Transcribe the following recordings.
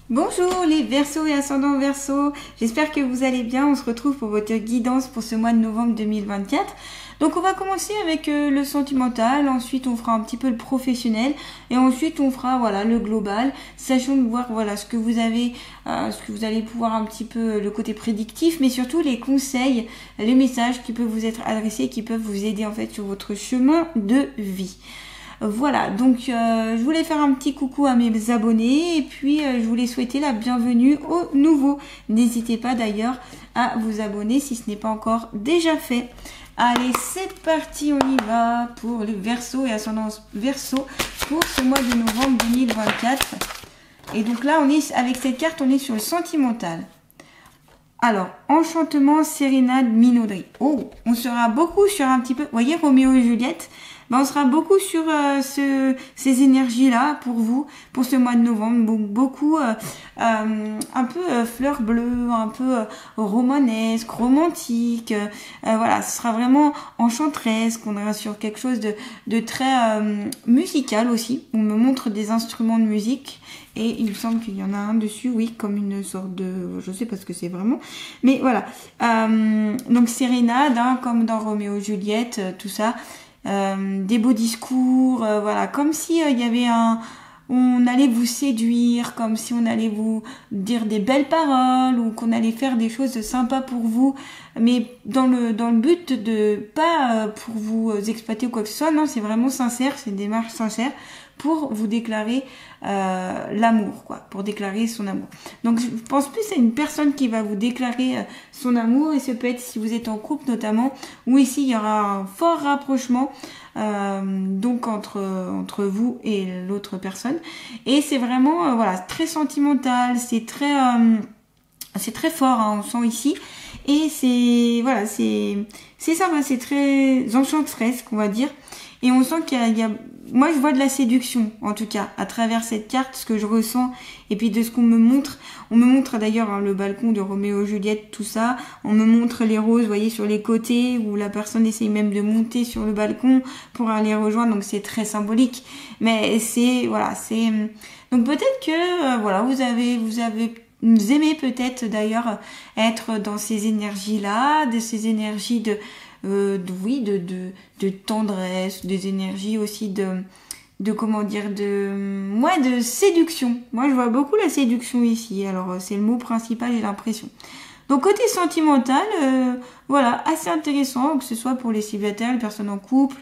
Bonjour les Verseaux et ascendants Verseaux, j'espère que vous allez bien. On se retrouve pour votre guidance pour ce mois de novembre 2024. Donc on va commencer avec le sentimental, ensuite on fera un petit peu le professionnel et ensuite on fera voilà le global, sachant de voir voilà ce que vous avez, ce que vous allez pouvoir un petit peu le côté prédictif, mais surtout les conseils, les messages qui peuvent vous être adressés, qui peuvent vous aider en fait sur votre chemin de vie. Voilà, donc je voulais faire un petit coucou à mes abonnés et puis je voulais souhaiter la bienvenue aux nouveaux. N'hésitez pas d'ailleurs à vous abonner si ce n'est pas encore déjà fait. Allez, c'est parti, on y va pour les Verseaux et ascendants Verseaux pour ce mois de novembre 2024. Et donc là, on est avec cette carte, on est sur le sentimental. Alors, enchantement, sérénade, minauderie. Oh, on sera beaucoup sur un petit peu, vous voyez, Roméo et Juliette. Ben, on sera beaucoup sur ces énergies-là pour vous, pour ce mois de novembre. Beaucoup, un peu fleur bleue, un peu romanesque, romantique. Voilà, ce sera vraiment enchanteresse, qu'on ira sur quelque chose de très musical aussi. On me montre des instruments de musique. Et il me semble qu'il y en a un dessus, oui, comme une sorte de... Je sais pas ce que c'est vraiment. Mais voilà. Donc, sérénade, hein, comme dans Roméo et Juliette, tout ça. Des beaux discours, voilà, comme si il y avait on allait vous séduire, comme si on allait vous dire des belles paroles ou qu'on allait faire des choses sympas pour vous, mais dans le but de pas pour vous exploiter ou quoi que ce soit. Non, c'est vraiment sincère, c'est une démarche sincère pour vous déclarer l'amour, quoi, pour déclarer son amour. Donc je pense plus à une personne qui va vous déclarer son amour, et ce peut être si vous êtes en couple notamment, où ici il y aura un fort rapprochement donc entre vous et l'autre personne, et c'est vraiment voilà, très sentimental, c'est très fort, hein, on sent ici, et c'est voilà, c'est ça, c'est très enchanteresse, on va dire, et on sent qu'il y a moi je vois de la séduction, en tout cas, à travers cette carte, ce que je ressens, et puis de ce qu'on me montre. On me montre d'ailleurs hein, le balcon de Roméo et Juliette, tout ça. On me montre les roses, vous voyez, sur les côtés, où la personne essaye même de monter sur le balcon pour aller rejoindre, donc c'est très symbolique. Mais c'est, voilà, c'est... Donc peut-être que, voilà, vous aimez peut-être d'ailleurs être dans ces énergies-là, de ces énergies de tendresse, des énergies aussi de comment dire, de séduction. Moi, je vois beaucoup la séduction ici. Alors, c'est le mot principal, j'ai l'impression. Donc, côté sentimental, voilà, assez intéressant, que ce soit pour les célibataires, les personnes en couple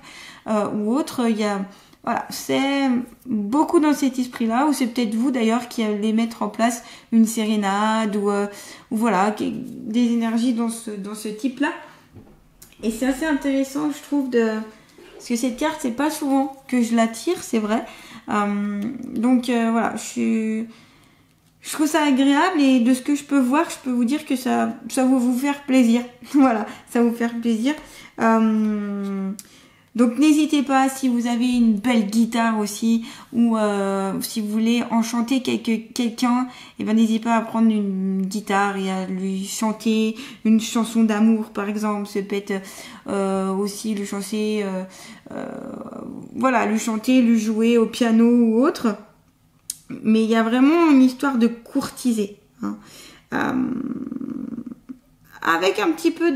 ou autres. Il y a, voilà, c'est beaucoup dans cet esprit-là, ou c'est peut-être vous d'ailleurs qui allez mettre en place une sérénade ou voilà, des énergies dans ce type-là. Et c'est assez intéressant, je trouve, parce que cette carte, c'est pas souvent que je la tire, c'est vrai. Donc voilà, je trouve ça agréable, et de ce que je peux voir, je peux vous dire que ça va vous faire plaisir. Voilà, ça va vous faire plaisir. Donc n'hésitez pas, si vous avez une belle guitare aussi, ou si vous voulez enchanter quelqu'un, et ben n'hésitez pas à prendre une guitare et à lui chanter une chanson d'amour, par exemple. Ça peut être aussi lui chanter, voilà, lui chanter, lui jouer au piano ou autre. Mais il y a vraiment une histoire de courtiser, hein. Avec un petit peu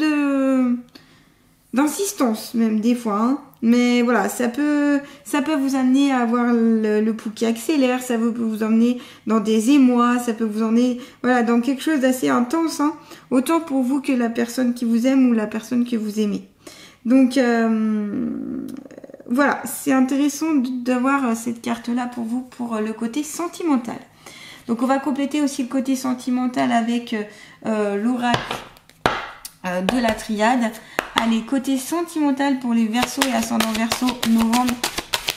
d'insistance même des fois, hein. Mais voilà, ça peut vous amener à avoir le pouls qui accélère, ça peut vous emmener dans des émois, ça peut vous emmener voilà, dans quelque chose d'assez intense, hein, autant pour vous que la personne qui vous aime ou la personne que vous aimez. Donc voilà, c'est intéressant d'avoir cette carte-là pour vous, pour le côté sentimental. Donc on va compléter aussi le côté sentimental avec l'oracle de la triade. Allez, côté sentimental pour les Verseaux et ascendants Verseaux, novembre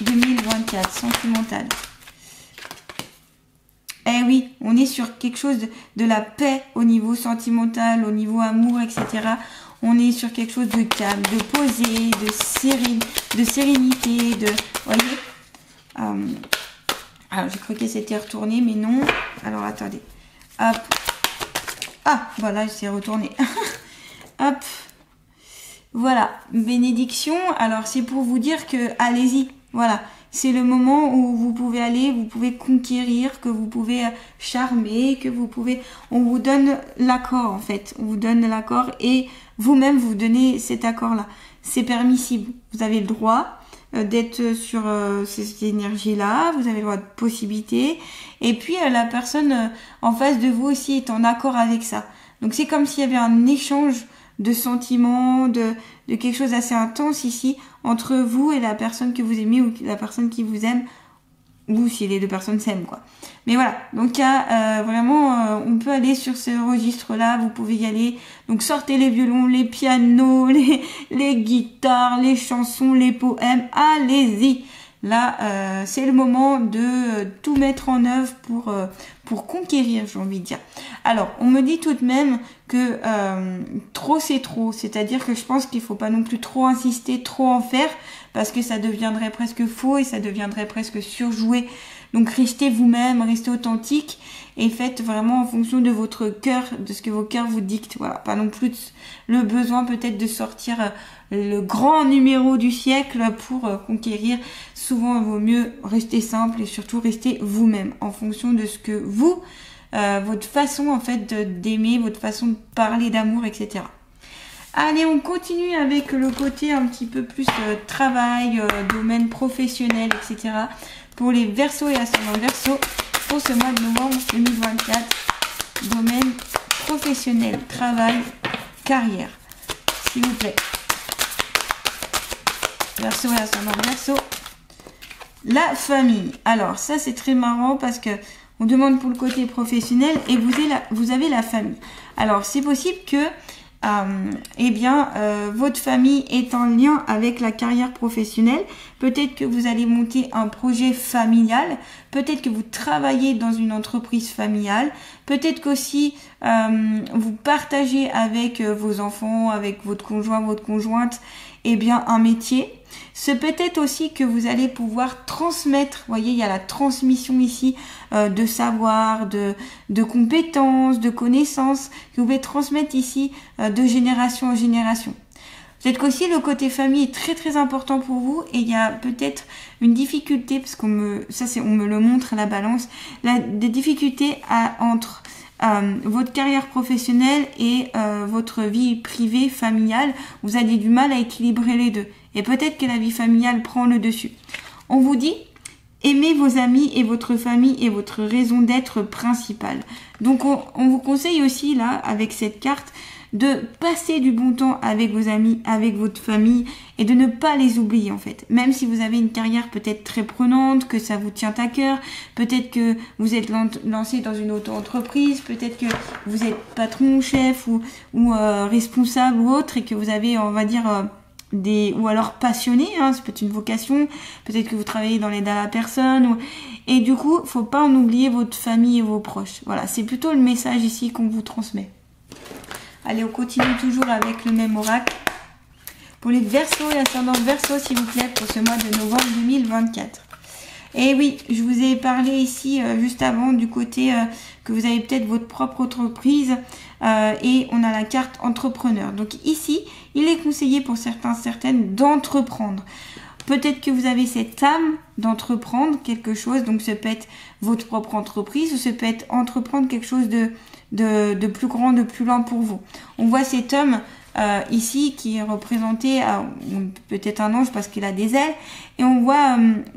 2024, sentimental. Eh oui, on est sur quelque chose de la paix au niveau sentimental, au niveau amour, etc. On est sur quelque chose de calme, de posé, de sérénité, de... Voyez, alors, j'ai cru que c'était retourné, mais non. Alors, attendez. Hop. Ah, voilà, c'est retourné. Hop. Voilà, bénédiction. Alors, c'est pour vous dire que, allez-y. Voilà. c'est le moment où vous pouvez aller, vous pouvez conquérir, que vous pouvez charmer, que vous pouvez, on vous donne l'accord en fait, on vous donne l'accord et vous-même vous donnez cet accord-là. C'est permissible, vous avez le droit d'être sur ces énergies-là, vous avez le droit de possibilités, et puis la personne en face de vous aussi est en accord avec ça. Donc c'est comme s'il y avait un échange de sentiments, de quelque chose d'assez intense ici entre vous et la personne que vous aimez ou la personne qui vous aime, ou si les deux personnes s'aiment quoi. Mais voilà, donc il y a vraiment, on peut aller sur ce registre-là, vous pouvez y aller. Donc sortez les violons, les pianos, les guitares, les chansons, les poèmes, allez-y. Là, c'est le moment de tout mettre en œuvre pour conquérir, j'ai envie de dire. Alors, on me dit tout de même que trop c'est trop, c'est-à-dire que je pense qu'il faut pas non plus trop insister, trop en faire, parce que ça deviendrait presque faux et ça deviendrait presque surjoué. Donc restez vous-même, restez authentique et faites vraiment en fonction de votre cœur, de ce que vos cœurs vous dictent. Voilà, pas non plus le besoin peut-être de sortir le grand numéro du siècle pour conquérir. Souvent, il vaut mieux rester simple et surtout rester vous-même en fonction de ce que vous, votre façon en fait d'aimer, votre façon de parler d'amour, etc. Allez, on continue avec le côté un petit peu plus travail, domaine professionnel, etc. Pour les Verseaux et ascendants Verseaux, pour ce mois de novembre 2024, domaine professionnel, travail, carrière, s'il vous plaît. Verseaux et ascendants Verseaux, la famille. Alors ça c'est très marrant parce que on demande pour le côté professionnel et vous avez la famille. Alors c'est possible que votre famille est en lien avec la carrière professionnelle. Peut-être que vous allez monter un projet familial. Peut-être que vous travaillez dans une entreprise familiale. Peut-être qu'aussi vous partagez avec vos enfants, avec votre conjoint, votre conjointe, un métier. C'est peut-être aussi que vous allez pouvoir transmettre, vous voyez, il y a la transmission ici de savoir, de compétences, de connaissances, que vous pouvez transmettre ici de génération en génération. Peut-être qu'aussi le côté famille est très très important pour vous et il y a peut-être une difficulté, parce on me le montre à la balance, des difficultés entre votre carrière professionnelle et votre vie privée, familiale. Vous avez du mal à équilibrer les deux. Et peut-être que la vie familiale prend le dessus. On vous dit, aimez vos amis et votre famille est votre raison d'être principale. Donc on vous conseille aussi là, avec cette carte, de passer du bon temps avec vos amis, avec votre famille et de ne pas les oublier en fait. Même si vous avez une carrière peut-être très prenante, que ça vous tient à cœur, peut-être que vous êtes lancé dans une auto-entreprise, peut-être que vous êtes patron, chef ou responsable ou autre et que vous avez, on va dire, ou alors passionné, hein, c'est peut-être une vocation, peut-être que vous travaillez dans l'aide à la personne, et du coup, faut pas en oublier votre famille et vos proches. Voilà, c'est plutôt le message ici qu'on vous transmet. Allez, on continue toujours avec le même oracle. Pour les Verseaux et ascendants Verseaux, s'il vous plaît, pour ce mois de novembre 2024. Et oui, je vous ai parlé ici juste avant du côté que vous avez peut-être votre propre entreprise et on a la carte entrepreneur. Donc ici, il est conseillé pour certaines d'entreprendre. Peut-être que vous avez cette âme d'entreprendre quelque chose, donc ça peut être votre propre entreprise ou ça peut être entreprendre quelque chose de plus grand, de plus lent pour vous. On voit cet homme ici qui est représenté, peut-être un ange parce qu'il a des ailes, et on voit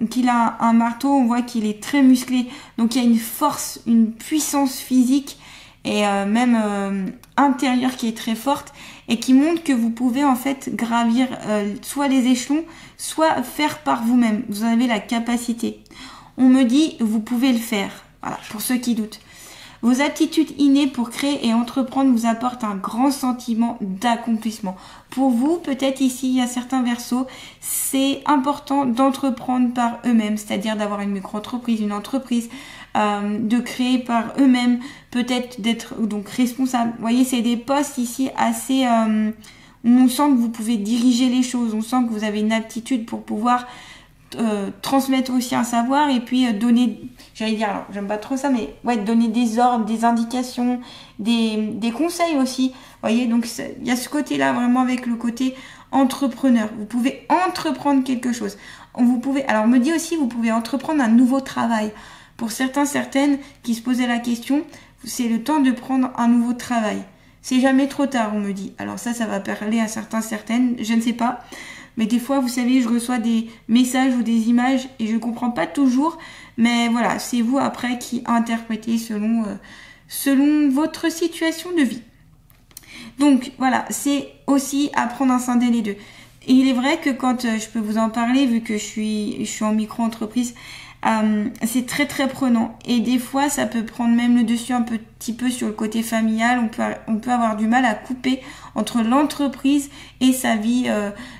qu'il a un marteau, on voit qu'il est très musclé, donc il y a une force, une puissance physique et même intérieure qui est très forte et qui montre que vous pouvez en fait gravir soit les échelons, soit faire par vous-même. Vous en avez la capacité. On me dit, vous pouvez le faire. Voilà, pour ceux qui doutent. Vos aptitudes innées pour créer et entreprendre vous apportent un grand sentiment d'accomplissement. Pour vous, peut-être ici, il y a certains Verseaux, c'est important d'entreprendre par eux-mêmes, c'est-à-dire d'avoir une micro-entreprise, une entreprise, de créer par eux-mêmes, peut-être d'être donc responsable. Vous voyez, c'est des postes ici assez... on sent que vous pouvez diriger les choses, on sent que vous avez une aptitude pour pouvoir transmettre aussi un savoir et puis donner, j'allais dire, alors j'aime pas trop ça, mais ouais, donner des ordres, des indications, des conseils aussi. Vous voyez, donc il y a ce côté-là vraiment avec le côté entrepreneur. Vous pouvez entreprendre quelque chose. Vous pouvez, alors on me dit aussi, vous pouvez entreprendre un nouveau travail. Pour certains, certaines qui se posaient la question, c'est le temps de prendre un nouveau travail. C'est jamais trop tard, on me dit. Alors ça va parler à certains, certaines, je ne sais pas. Mais des fois, vous savez, je reçois des messages ou des images et je comprends pas toujours. Mais voilà, c'est vous après qui interprétez selon votre situation de vie. Donc voilà, c'est aussi apprendre à scinder les deux. Et il est vrai que quand je peux vous en parler, vu que je suis en micro-entreprise, c'est très très prenant. Et des fois, ça peut prendre même le dessus un petit peu sur le côté familial. On peut avoir du mal à couper entre l'entreprise et sa vie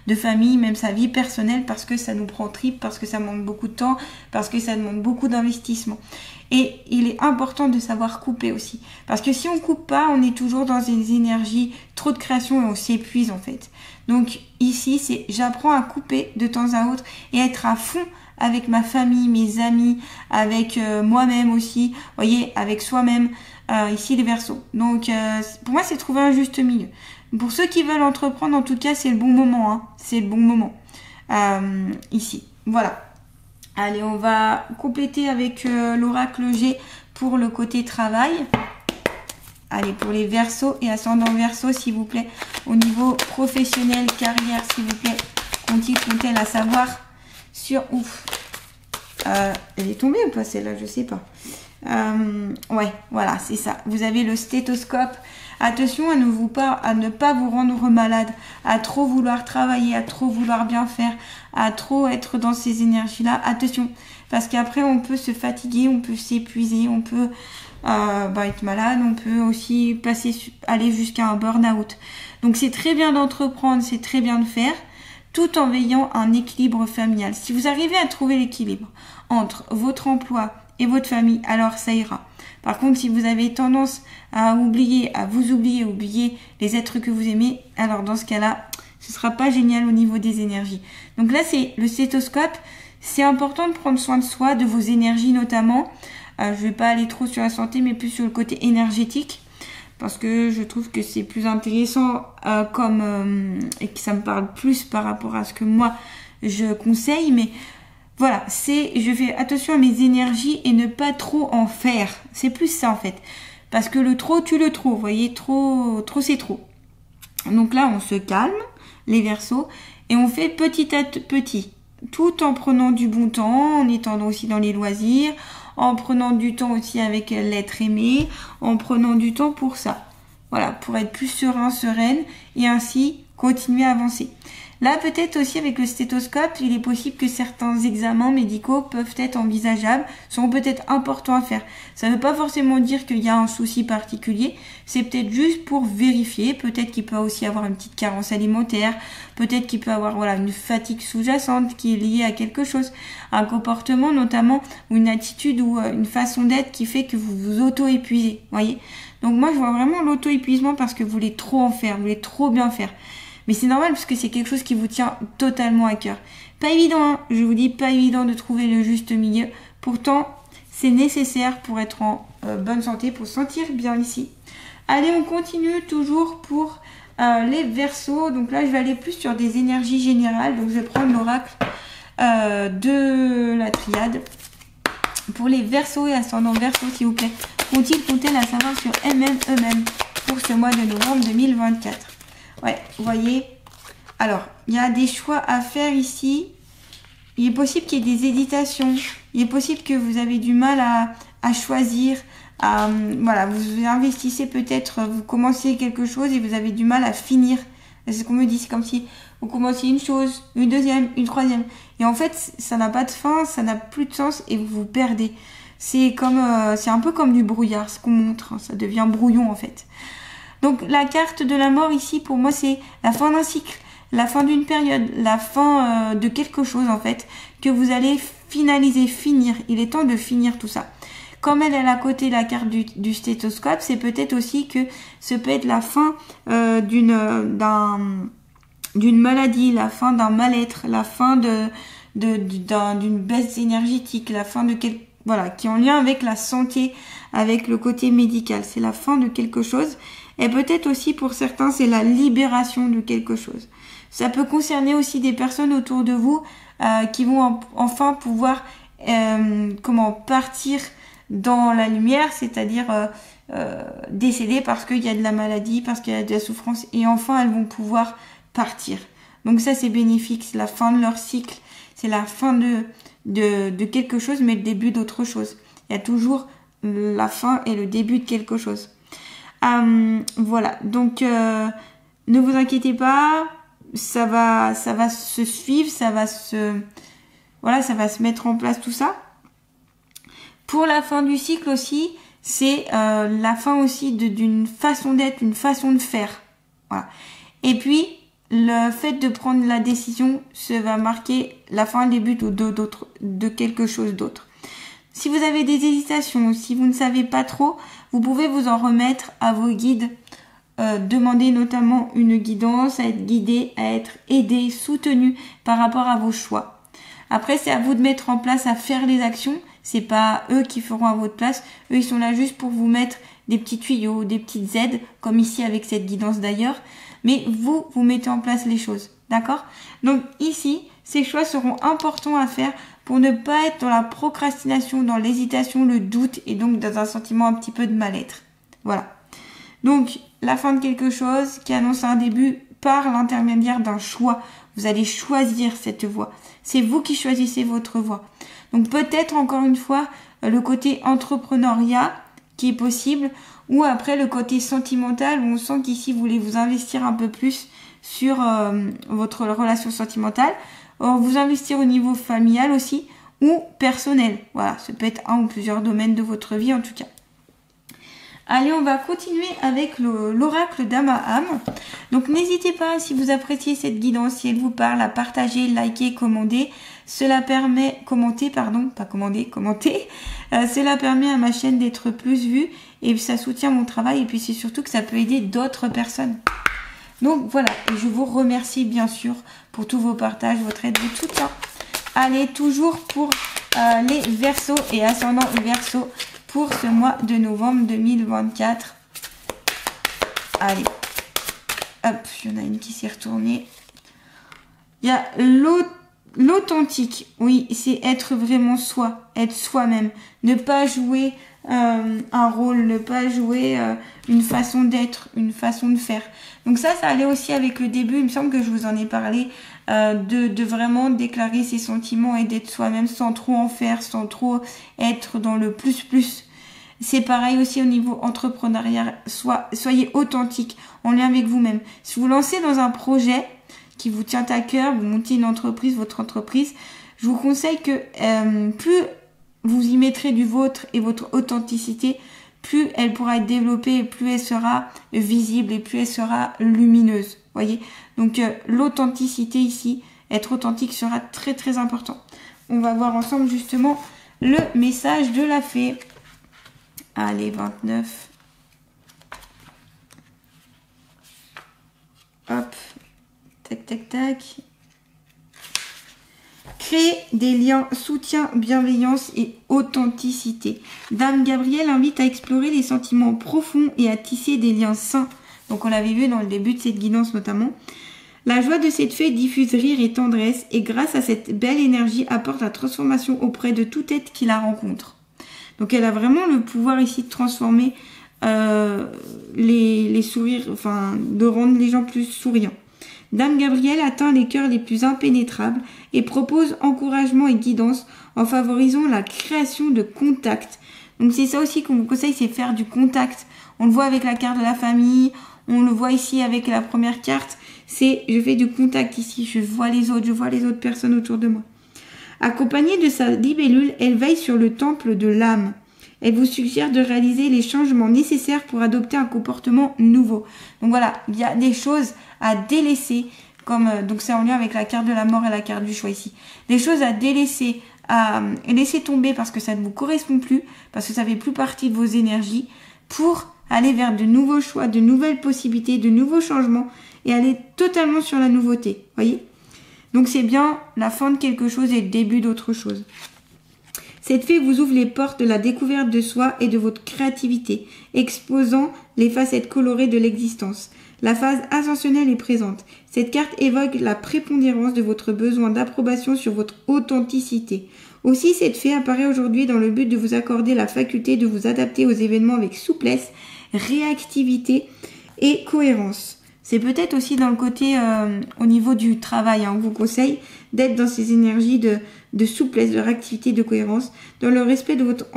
de famille, même sa vie personnelle, parce que ça nous prend trip, parce que ça demande beaucoup de temps, parce que ça demande beaucoup d'investissement. Et il est important de savoir couper aussi. Parce que si on coupe pas, on est toujours dans des énergies, trop de création et on s'épuise en fait. Donc ici, c'est j'apprends à couper de temps à autre et être à fond avec ma famille, mes amis, avec moi-même aussi, vous voyez, avec soi-même, ici les Verseaux. Donc pour moi, c'est trouver un juste milieu. Pour ceux qui veulent entreprendre, en tout cas, c'est le bon moment, hein. C'est le bon moment. Ici, voilà. Allez, on va compléter avec l'oracle G pour le côté travail. Allez, pour les Verseaux et ascendant Verseau, s'il vous plaît. Au niveau professionnel, carrière, s'il vous plaît. Comptez-elle à savoir sur... Ouf. Elle est tombée ou pas celle-là? Je sais pas. Ouais, voilà, c'est ça. Vous avez le stéthoscope. Attention à ne pas vous rendre malade, à trop vouloir travailler, à trop vouloir bien faire, à trop être dans ces énergies-là. Attention, parce qu'après on peut se fatiguer, on peut s'épuiser, on peut être malade, on peut aussi aller jusqu'à un burn-out. Donc c'est très bien d'entreprendre, c'est très bien de faire, tout en veillant à un équilibre familial. Si vous arrivez à trouver l'équilibre entre votre emploi et votre famille, alors ça ira. Par contre, si vous avez tendance à oublier les êtres que vous aimez, alors dans ce cas-là, ce sera pas génial au niveau des énergies. Donc là, c'est le stéthoscope. C'est important de prendre soin de soi, de vos énergies notamment. Je vais pas aller trop sur la santé, mais plus sur le côté énergétique. Parce que je trouve que c'est plus intéressant et que ça me parle plus par rapport à ce que moi, je conseille. Mais voilà, je fais attention à mes énergies et ne pas trop en faire. C'est plus ça en fait. Parce que le trop tue le trop. Vous voyez, trop c'est trop. Donc là, on se calme, les Verseaux, et on fait petit à petit. Tout en prenant du bon temps, en étant aussi dans les loisirs, en prenant du temps aussi avec l'être aimé, en prenant du temps pour ça. Voilà, pour être plus sereine et ainsi continuer à avancer. Là, peut-être aussi avec le stéthoscope, il est possible que certains examens médicaux peuvent être envisageables, sont peut-être importants à faire. Ça ne veut pas forcément dire qu'il y a un souci particulier, c'est peut-être juste pour vérifier, peut-être qu'il peut aussi avoir une petite carence alimentaire, peut-être qu'il peut avoir une fatigue sous-jacente qui est liée à quelque chose, un comportement notamment, ou une attitude ou une façon d'être qui fait que vous vous auto-épuisez, voyez. Donc moi, je vois vraiment l'auto-épuisement parce que vous voulez trop en faire, vous voulez trop bien faire. Mais c'est normal parce que c'est quelque chose qui vous tient totalement à cœur. Pas évident, hein, je vous dis, pas évident de trouver le juste milieu. Pourtant, c'est nécessaire pour être en bonne santé, pour se sentir bien ici. Allez, on continue toujours pour les Verseaux. Donc là, je vais aller plus sur des énergies générales. Donc je vais prendre l'oracle de la triade. Pour les Verseaux et ascendant Verseau, s'il vous plaît. Comptez-elle à savoir sur eux-mêmes pour ce mois de novembre 2024. Ouais, vous voyez. Alors, il y a des choix à faire ici. Il est possible qu'il y ait des hésitations. Il est possible que vous avez du mal à choisir. Voilà, vous investissez peut-être, vous commencez quelque chose et vous avez du mal à finir. C'est ce qu'on me dit, c'est comme si vous commenciez une chose, une deuxième, une troisième. Et en fait, ça n'a pas de fin, ça n'a plus de sens et vous vous perdez. C'est un peu comme du brouillard, ce qu'on montre. Hein, ça devient brouillon en fait. Donc la carte de la mort ici, pour moi, c'est la fin d'un cycle, la fin d'une période, la fin de quelque chose en fait, que vous allez finaliser, finir. Il est temps de finir tout ça. Comme elle est à côté la carte du stéthoscope, c'est peut-être aussi que ce peut être la fin d'une maladie, la fin d'un mal-être, la fin d'une baisse énergétique, la fin de voilà, qui est en lien avec la santé, avec le côté médical. C'est la fin de quelque chose. Et peut-être aussi pour certains, c'est la libération de quelque chose. Ça peut concerner aussi des personnes autour de vous qui vont enfin pouvoir partir dans la lumière, c'est-à-dire décéder parce qu'il y a de la maladie, parce qu'il y a de la souffrance, et enfin elles vont pouvoir partir. Donc ça c'est bénéfique, c'est la fin de leur cycle, c'est la fin de quelque chose, mais le début d'autre chose. Il y a toujours la fin et le début de quelque chose. Voilà, donc ne vous inquiétez pas, ça va se suivre, ça va se mettre en place tout ça. Pour la fin du cycle aussi, c'est la fin aussi d'une façon d'être, une façon de faire. Voilà. Et puis, le fait de prendre la décision, ça va marquer la fin, le début de quelque chose d'autre. Si vous avez des hésitations, si vous ne savez pas trop, vous pouvez vous en remettre à vos guides. Demander notamment une guidance, à être guidé, à être aidé, soutenu par rapport à vos choix. Après, c'est à vous de mettre en place, à faire les actions. C'est pas eux qui feront à votre place. Eux, ils sont là juste pour vous mettre des petits tuyaux, des petites aides, comme ici avec cette guidance d'ailleurs. Mais vous mettez en place les choses. D'accord? Donc ici, ces choix seront importants à faire pour ne pas être dans la procrastination, dans l'hésitation, le doute et donc dans un sentiment un petit peu de mal-être. Voilà. Donc, la fin de quelque chose qui annonce un début par l'intermédiaire d'un choix. Vous allez choisir cette voie. C'est vous qui choisissez votre voie. Donc, peut-être encore une fois, le côté entrepreneuriat qui est possible, ou après le côté sentimental où on sent qu'ici vous voulez vous investir un peu plus sur votre relation sentimentale. Or, vous investir au niveau familial aussi ou personnel. Voilà, ça peut être un ou plusieurs domaines de votre vie en tout cas. Allez, on va continuer avec l'oracle d'Amaham. Donc, n'hésitez pas, si vous appréciez cette guidance, si elle vous parle, à partager, liker, commenter. Cela permet, commenter. Cela permet à ma chaîne d'être plus vue et ça soutient mon travail. Et puis, c'est surtout que ça peut aider d'autres personnes. Donc, voilà. Et je vous remercie, bien sûr, pour tous vos partages, votre aide, votre soutien. Allez, toujours pour les Verseaux et ascendant Verseau. Pour ce mois de novembre 2024. Allez. Hop, il y en a une qui s'est retournée. Il y a l'authentique. Oui, c'est être vraiment soi. Être soi-même. Ne pas jouer un rôle. Ne pas jouer une façon d'être. Une façon de faire. Donc ça allait aussi avec le début. Il me semble que je vous en ai parlé. De vraiment déclarer ses sentiments et d'être soi-même sans trop en faire. Sans trop être dans le plus. C'est pareil aussi au niveau entrepreneurial. Soyez authentique en lien avec vous-même. Si vous lancez dans un projet qui vous tient à cœur, vous montez une entreprise, votre entreprise, je vous conseille que plus vous y mettrez du vôtre et votre authenticité, plus elle pourra être développée et plus elle sera visible et plus elle sera lumineuse. Voyez. Donc l'authenticité ici, être authentique sera très très important. On va voir ensemble justement le message de la fée. Allez, 29. Hop. Tac, tac, tac. Créer des liens, soutien, bienveillance et authenticité. Dame Gabrielle invite à explorer les sentiments profonds et à tisser des liens sains. Donc, on l'avait vu dans le début de cette guidance notamment. La joie de cette fée diffuse rire et tendresse et grâce à cette belle énergie apporte la transformation auprès de tout être qui la rencontre. Donc, elle a vraiment le pouvoir ici de transformer les sourires, enfin, de rendre les gens plus souriants. Dame Gabrielle atteint les cœurs les plus impénétrables et propose encouragement et guidance en favorisant la création de contacts. Donc, c'est ça aussi qu'on vous conseille, c'est faire du contact. On le voit avec la carte de la famille, on le voit ici avec la première carte. C'est, je fais du contact ici, je vois les autres personnes autour de moi. Accompagnée de sa libellule, elle veille sur le temple de l'âme. Elle vous suggère de réaliser les changements nécessaires pour adopter un comportement nouveau. Donc voilà, il y a des choses à délaisser, comme donc c'est en lien avec la carte de la mort et la carte du choix ici. Des choses à délaisser, à laisser tomber parce que ça ne vous correspond plus, parce que ça fait plus partie de vos énergies, pour aller vers de nouveaux choix, de nouvelles possibilités, de nouveaux changements et aller totalement sur la nouveauté. Voyez ? Donc c'est bien la fin de quelque chose et le début d'autre chose. Cette fée vous ouvre les portes de la découverte de soi et de votre créativité, exposant les facettes colorées de l'existence. La phase ascensionnelle est présente. Cette carte évoque la prépondérance de votre besoin d'approbation sur votre authenticité. Aussi, cette fée apparaît aujourd'hui dans le but de vous accorder la faculté de vous adapter aux événements avec souplesse, réactivité et cohérence. C'est peut-être aussi dans le côté au niveau du travail. On vous conseille d'être dans ces énergies de souplesse, de réactivité, de cohérence, dans le respect de votre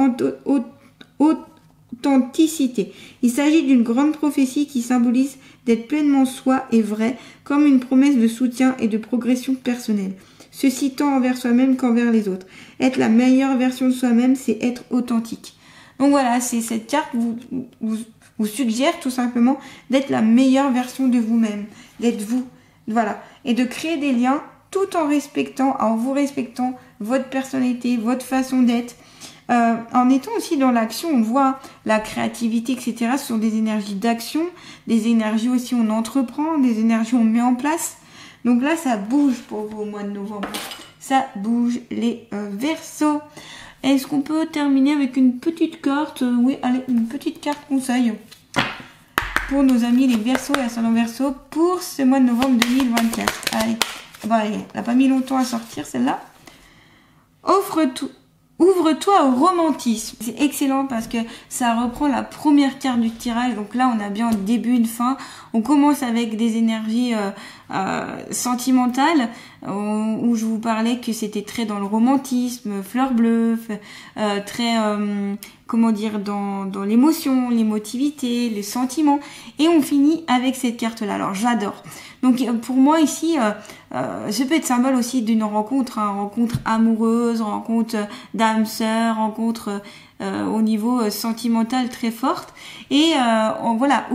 authenticité. Il s'agit d'une grande prophétie qui symbolise d'être pleinement soi et vrai, comme une promesse de soutien et de progression personnelle. Ceci tant envers soi-même qu'envers les autres. Être la meilleure version de soi-même, c'est être authentique. Donc voilà, c'est cette carte vous suggère tout simplement d'être la meilleure version de vous-même, d'être vous, voilà, et de créer des liens tout en vous respectant votre personnalité, votre façon d'être, en étant aussi dans l'action. On voit la créativité, etc. Ce sont des énergies d'action, des énergies aussi on entreprend, des énergies on met en place. Donc là, ça bouge pour vous au mois de novembre. Ça bouge les Verseaux. Est-ce qu'on peut terminer avec une petite carte? Oui, allez, une petite carte conseil pour nos amis les Verseaux et ascendant Verseau pour ce mois de novembre 2024. Allez, bon, allez, elle n'a pas mis longtemps à sortir celle-là. Ouvre-toi au romantisme. C'est excellent parce que ça reprend la première carte du tirage. Donc là, on a bien un début, une fin. On commence avec des énergies sentimentales où je vous parlais que c'était très dans le romantisme, fleur bleue, très comment dire dans l'émotion, l'émotivité, les sentiments. Et on finit avec cette carte-là. Alors j'adore. Donc pour moi ici, ça peut être symbole aussi d'une rencontre, hein, rencontre amoureuse, rencontre d'âme sœur, rencontre au niveau sentimental très forte. Et voilà,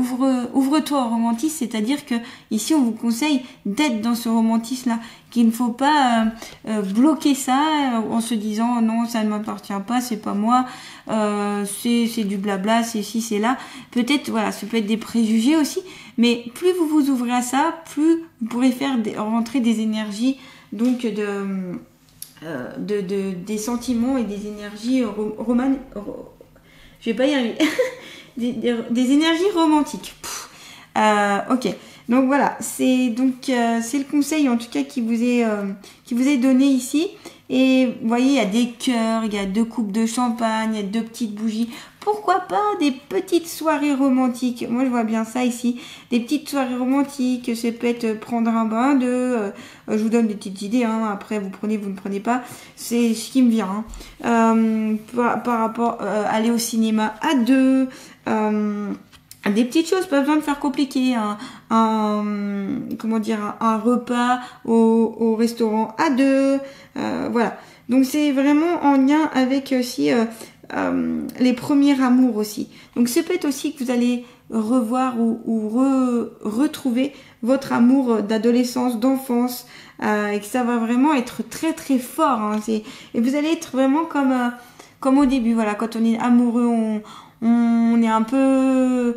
ouvre-toi au romantisme, c'est-à-dire que ici on vous conseille d'être dans ce romantisme-là, qu'il ne faut pas bloquer ça en se disant non, ça ne m'appartient pas, c'est pas moi, c'est du blabla, c'est ci, c'est là. Peut-être, voilà, ça peut être des préjugés aussi, mais plus vous vous ouvrez à ça, plus vous pourrez faire rentrer des énergies donc des sentiments et des énergies je vais pas y arriver. des énergies romantiques. Ok. Donc voilà, c'est le conseil en tout cas qui vous est donné ici. Et vous voyez, il y a des cœurs, il y a 2 coupes de champagne, il y a 2 petites bougies. Pourquoi pas des petites soirées romantiques? Moi, je vois bien ça ici. Des petites soirées romantiques, ça peut être prendre un bain je vous donne des petites idées, hein. Après, vous prenez, vous ne prenez pas. C'est ce qui me vient. Hein. Par rapport aller au cinéma à 2. Des petites choses, pas besoin de faire compliqué. Comment dire, un repas au restaurant à 2. Voilà. Donc c'est vraiment en lien avec aussi les premiers amours aussi. Donc c'est peut-être aussi que vous allez revoir ou retrouver votre amour d'adolescence, d'enfance, et que ça va vraiment être très très fort. Hein. Et vous allez être vraiment comme au début. Voilà, quand on est amoureux, on est un peu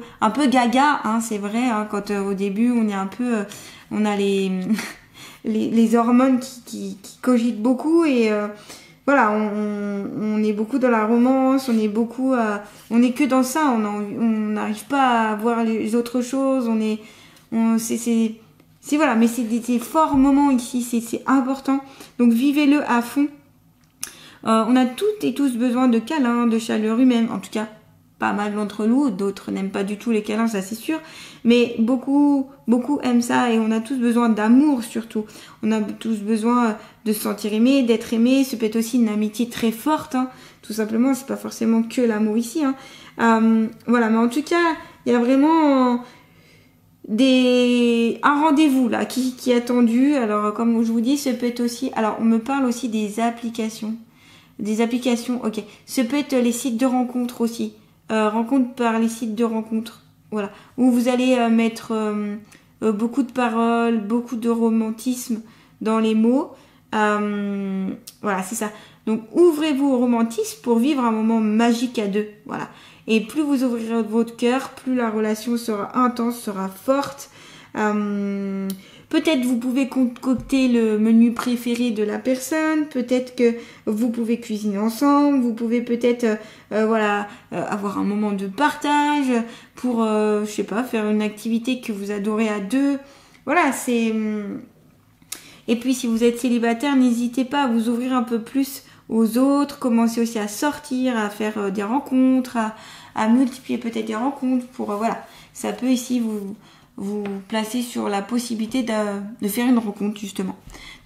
gaga, hein, c'est vrai. Hein, quand au début on est un peu, on a les hormones qui cogitent beaucoup et voilà, on est beaucoup dans la romance, on est beaucoup, on est que dans ça, on n'arrive pas à voir les autres choses, c'est voilà, mais c'est des forts moments ici, c'est important, donc vivez-le à fond. On a toutes et tous besoin de câlins, de chaleur humaine, en tout cas pas mal d'entre nous, d'autres n'aiment pas du tout les câlins, ça c'est sûr, mais beaucoup aiment ça et on a tous besoin d'amour surtout. On a tous besoin de se sentir aimé, d'être aimé. Ça peut être aussi une amitié très forte, hein. Tout simplement, c'est pas forcément que l'amour ici. Hein. Voilà, mais en tout cas, il y a vraiment un rendez-vous là qui est attendu. Alors comme je vous dis, ça peut être aussi. Alors on me parle aussi des applications. Des applications, ok. Ça peut être les sites de rencontres aussi. Rencontres par les sites de rencontres. Voilà. Où vous allez mettre beaucoup de paroles, beaucoup de romantisme dans les mots. Voilà, c'est ça. Donc ouvrez-vous au romantisme pour vivre un moment magique à 2. Voilà. Et plus vous ouvrirez votre cœur, plus la relation sera intense, sera forte. Peut-être vous pouvez concocter le menu préféré de la personne, peut-être que vous pouvez cuisiner ensemble, vous pouvez peut-être avoir un moment de partage pour, je sais pas, faire une activité que vous adorez à deux. Voilà, c'est... Et puis si vous êtes célibataire, n'hésitez pas à vous ouvrir un peu plus aux autres, commencez aussi à sortir, à faire des rencontres, à multiplier peut-être des rencontres pour, voilà. Ça peut ici vous placer sur la possibilité de faire une rencontre justement.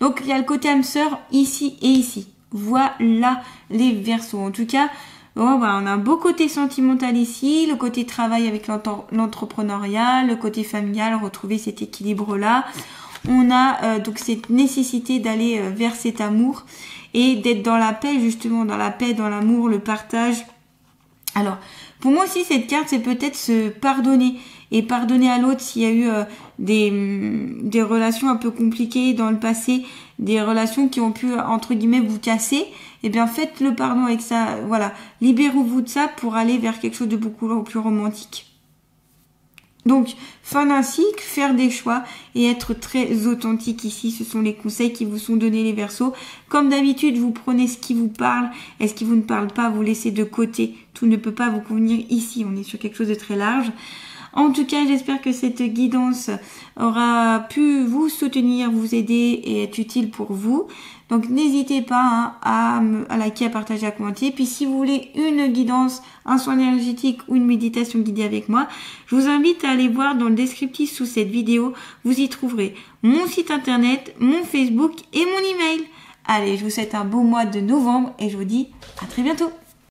Donc il y a le côté âme sœur ici et ici. Voilà les Verseaux. En tout cas, on a un beau côté sentimental ici, le côté travail avec l'entrepreneuriat, le côté familial, retrouver cet équilibre-là. On a donc cette nécessité d'aller vers cet amour et d'être dans la paix justement, dans la paix, dans l'amour, le partage. Alors, pour moi aussi, cette carte, c'est peut-être se pardonner et pardonner à l'autre s'il y a eu des relations un peu compliquées dans le passé, des relations qui ont pu, entre guillemets, vous casser. Eh bien, faites le pardon avec ça. Voilà, libérez-vous de ça pour aller vers quelque chose de beaucoup plus romantique. Donc, fin d'un cycle, faire des choix et être très authentique ici. Ce sont les conseils qui vous sont donnés les Verseaux. Comme d'habitude, vous prenez ce qui vous parle et ce qui vous ne parle pas, vous laissez de côté. Tout ne peut pas vous convenir ici. On est sur quelque chose de très large. En tout cas, j'espère que cette guidance aura pu vous soutenir, vous aider et être utile pour vous. Donc, n'hésitez pas à liker, à partager, à commenter. Puis, si vous voulez une guidance, un soin énergétique ou une méditation guidée avec moi, je vous invite à aller voir dans le descriptif sous cette vidéo. Vous y trouverez mon site internet, mon Facebook et mon email. Allez, je vous souhaite un beau mois de novembre et je vous dis à très bientôt.